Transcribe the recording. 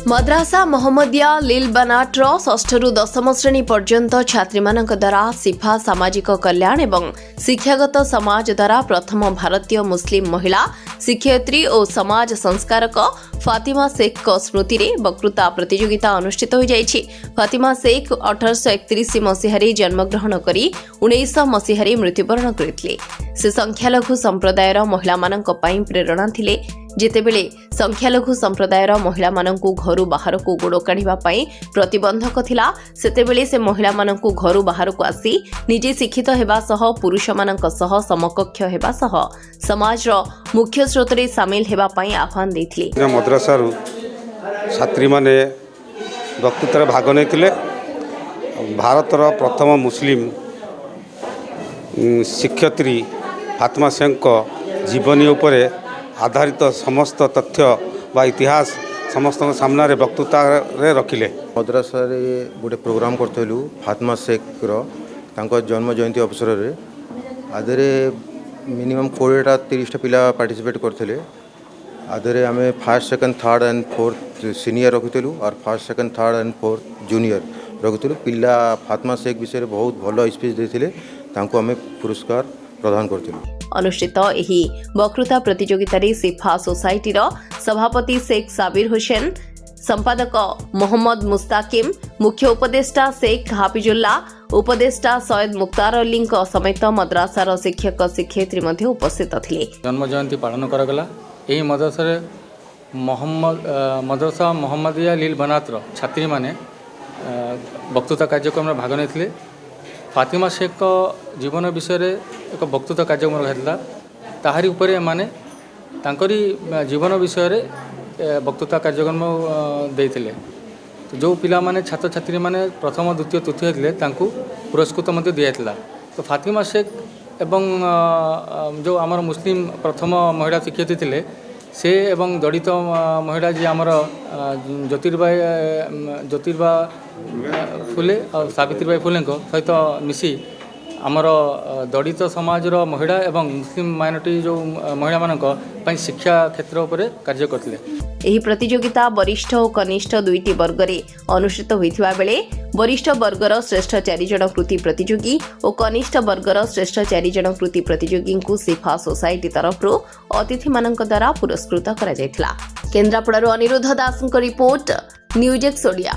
मद्रासा मोहम्मदिया लील बनाटर षष्ठ रु दशम श्रेणी पर्यंत छात्री मानक द्वारा सिफा सामाजिक कल्याण एवं शिक्षागत समाज द्वारा प्रथम भारतीय मुस्लिम महिला शिक्षयित्री और समाज संस्कारक फातिमा शेख को स्मृति रे वक्तृता प्रतियोगिता अनुष्ठित हो जाइछि। फातिमा शेख 1831 मसीह जन्मग्रहण करी 1900 मसीह मृत्युवरण करथिले। से संख्यालघु संप्रदायर महिला मानक पई प्रेरणा थिले। जेतेबेले संख्यालघु संप्रदायर महिला मानकु घरु बाहर को गोड़ काढिबा पई प्रतिबंधक थिला, सेतेबेले से महिला मानकु घरु बाहर को आसी निजे शिक्षित हेबा सह पुरुष मानक सह समकक्ष हेबा सह समाज रो मुख्य स्रोत रे शामिल हेबा पई आह्वान दैथिले। मद्रासा छात्री माने वक्तृतार भाग नैथिले। भारतर प्रथम मुस्लिम शिक्षयित्री फातिमा शेख जीवनी उपरे आधारित समस्त तथ्य बा इतिहास समस्त सामना रे वक्तृता रे रखिले। मद्रासा रे गोटे प्रोग्राम करथलु फातिमा शेख रो जन्म जयंती अवसर रे आधे मिनिमम 40-30 पिला पार्टिसिपेट करथिले। आधे आमे first second third and fourth senior रखितलु और first second third and fourth junior रखितलु। पिला फातिमा शेख विषय बहुत भलो स्पीच देथिले, तांको आमे पुरस्कार प्रदान करथिलु। अनुष्ठित एही वक्तृता प्रतियोगिता रे सिफा सोसाइटी रो सभापति शेख साबिर हुसैन, संपादक मोहम्मद मुस्ताकिम, मुख्य उपदेष्टा शेख हाफिजुल्ला, उपदेष्टा सैयद मुख्तार अली समेत मद्रासार शिक्षक शिक्षयित्री मध्य उपस्थित थिले। जन्म जयंती पालन करागला। एही मद्रासा मोहम्मदिया लील बनातर छात्री माने वक्तृता कार्यक्रम में भाग नेथिले। फातिमा शेख जीवन विषय एक वक्तृता कार्यक्रम रखा ताहारी उपरे माने तांकरी जीवन विषय रे वक्तृता कार्यक्रम देइथिले। तो जो पिला माने छात्र छात्री माने प्रथम द्वितीय तृतीय थे तांकु पुरस्कृत मध्य दियाथिला। तो फातिमा शेख एवं जो आमर मुस्लिम प्रथम महिला शिक्षयित्री थिले से एवं दलित महिला जी आमर ज्योतिर्बा फुले और सावित्रीबाई फुले सहित मिसी आमर दलित समाज महिला एवं मुस्लिम माइनॉरिटी जो महिला मानक पई शिक्षा क्षेत्र उपरे कार्य करथिले। एही प्रतियोगिता वरिष्ठ और कनिष्ठ दुईटी वर्ग रे अनुष्ठित होइथिबा बेले वरिष्ठ वर्गर श्रेष्ठ 4 जण कृति प्रतियोगी और कनिष्ठ वर्गर श्रेष्ठ 4 जण कृति प्रतियोगी को सिफा सोसाइटी तरफ अतिथि मानक द्वारा पुरस्कृत करा जायथिला। केन्द्रापड़ारो अनिरुद्ध दासଙ୍କ रिपोर्ट न्यूज एक्स ओडिया।